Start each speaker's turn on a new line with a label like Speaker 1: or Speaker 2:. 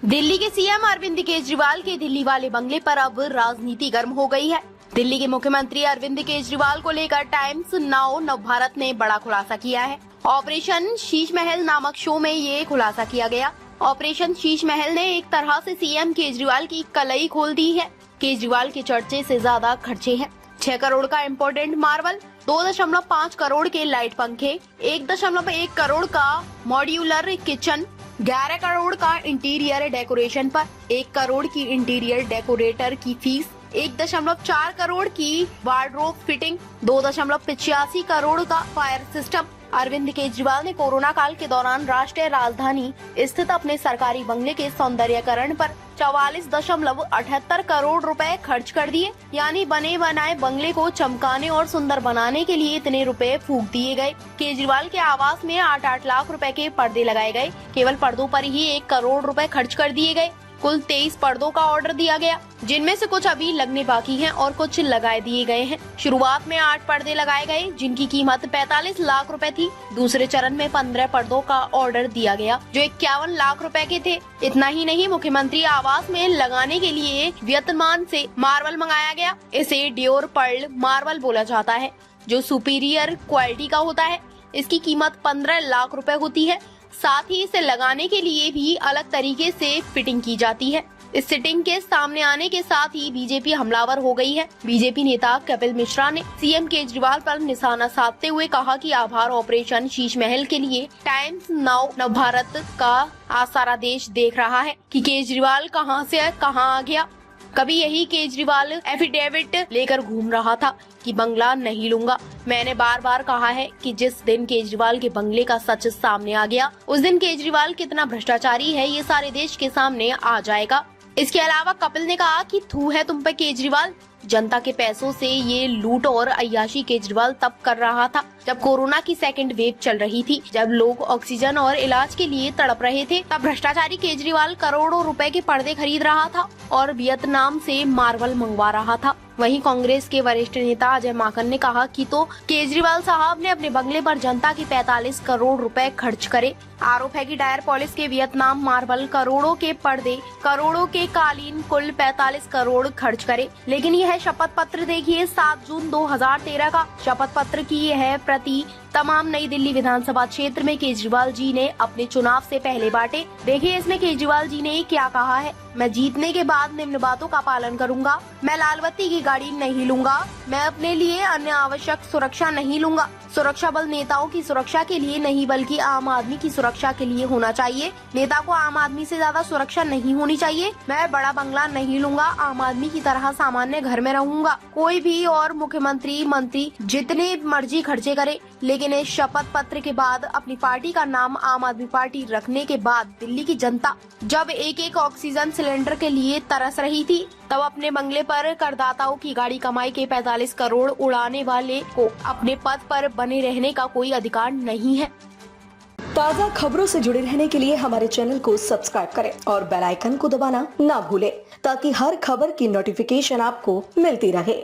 Speaker 1: दिल्ली के सीएम अरविंद केजरीवाल के दिल्ली वाले बंगले पर अब राजनीति गर्म हो गई है। दिल्ली के मुख्यमंत्री अरविंद केजरीवाल को लेकर टाइम्स नाउ नवभारत ने बड़ा खुलासा किया है। ऑपरेशन शीश महल नामक शो में ये खुलासा किया गया। ऑपरेशन शीश महल ने एक तरह से सीएम केजरीवाल की कलई खोल दी है। केजरीवाल के चर्चे से ज्यादा खर्चे हैं। 6 करोड़ का इम्पोर्टेंट मार्बल, 2.5 करोड़ के लाइट पंखे, 1.1 करोड़ का मॉड्यूलर किचन, 11 करोड़ का इंटीरियर डेकोरेशन पर 1 करोड़ की इंटीरियर डेकोरेटर की फीस, 1.4 करोड़ की वार्डरोब फिटिंग, 2.85 करोड़ का फायर सिस्टम। अरविंद केजरीवाल ने कोरोना काल के दौरान राष्ट्रीय राजधानी स्थित अपने सरकारी बंगले के सौंदर्यकरण पर 44.78 करोड़ रुपए खर्च कर दिए। यानी बने बनाए बंगले को चमकाने और सुंदर बनाने के लिए इतने रुपए फूंक दिए गए। केजरीवाल के आवास में 8-8 लाख रुपए के पर्दे लगाए गए। केवल पर्दों पर ही 1 करोड़ रुपए खर्च कर दिए गए। कुल 23 पर्दों का ऑर्डर दिया गया, जिनमें से कुछ अभी लगने बाकी हैं और कुछ लगाए दिए गए हैं। शुरुआत में 8 पर्दे लगाए गए, जिनकी कीमत 45 लाख रुपए थी। दूसरे चरण में 15 पर्दों का ऑर्डर दिया गया, जो 51 लाख रुपए के थे। इतना ही नहीं, मुख्यमंत्री आवास में लगाने के लिए वियतनाम से मार्बल मंगाया गया। इसे ड्योर पर्ल मार्बल बोला जाता है, जो सुपीरियर क्वालिटी का होता है। इसकी कीमत 15 लाख रुपए होती है। साथ ही इसे लगाने के लिए भी अलग तरीके से फिटिंग की जाती है। इस सिटिंग के सामने आने के साथ ही बीजेपी हमलावर हो गई है। बीजेपी नेता कपिल मिश्रा ने सीएम केजरीवाल पर निशाना साधते हुए कहा कि आभार ऑपरेशन शीश महल के लिए टाइम्स नाउ नवभारत का सारा देश देख रहा है कि केजरीवाल कहां से कहां आ गया। कभी यही केजरीवाल एफिडेविट लेकर घूम रहा था कि बंगला नहीं लूंगा। मैंने बार बार कहा है कि जिस दिन केजरीवाल के बंगले का सच सामने आ गया, उस दिन केजरीवाल कितना भ्रष्टाचारी है ये सारे देश के सामने आ जाएगा। इसके अलावा कपिल ने कहा कि थू है तुम पे केजरीवाल। जनता के पैसों से ये लूट और अय्याशी केजरीवाल तब कर रहा था जब कोरोना की सेकंड वेव चल रही थी, जब लोग ऑक्सीजन और इलाज के लिए तड़प रहे थे। तब भ्रष्टाचारी केजरीवाल करोड़ों रुपए के पर्दे खरीद रहा था और वियतनाम से मार्बल मंगवा रहा था। वहीं कांग्रेस के वरिष्ठ नेता अजय माकन ने कहा कि तो केजरीवाल साहब ने अपने बंगले पर जनता की 45 करोड़ रुपए खर्च करे। आरोप है कि टायर पॉलिश के वियतनाम मार्बल, करोड़ों के पर्दे, करोड़ों के कालीन, कुल 45 करोड़ खर्च करे। लेकिन यह शपथ पत्र देखिए 7 जून 2013 का शपथ पत्र की यह प्रति तमाम नई दिल्ली विधानसभा क्षेत्र में केजरीवाल जी ने अपने चुनाव से पहले बांटे। देखिए इसमें केजरीवाल जी ने क्या कहा है। मैं जीतने के बाद निम्न बातों का पालन करूंगा। मैं लाल बत्ती की गाड़ी नहीं लूंगा। मैं अपने लिए अन्य आवश्यक सुरक्षा नहीं लूंगा। सुरक्षा बल नेताओं की सुरक्षा के लिए नहीं, बल्कि आम आदमी की सुरक्षा के लिए होना चाहिए। नेता को आम आदमी से ज्यादा सुरक्षा नहीं होनी चाहिए। मैं बड़ा बंगला नहीं लूंगा। आम आदमी की तरह सामान्य घर में रहूंगा। कोई भी और मुख्यमंत्री मंत्री जितने मर्जी खर्चे करे, लेकिन इस शपथ पत्र के बाद अपनी पार्टी का नाम आम आदमी पार्टी रखने के बाद दिल्ली की जनता जब एक ऑक्सीजन सिलेंडर के लिए तरस रही थी, तब अपने बंगले पर करदाताओं की गाड़ी कमाई के 45 करोड़ उड़ाने वाले को अपने पद पर बने रहने का कोई अधिकार नहीं है।
Speaker 2: ताज़ा खबरों से जुड़े रहने के लिए हमारे चैनल को सब्सक्राइब करें और बेल आइकन को दबाना ना भूलें, ताकि हर खबर की नोटिफिकेशन आपको मिलती रहे।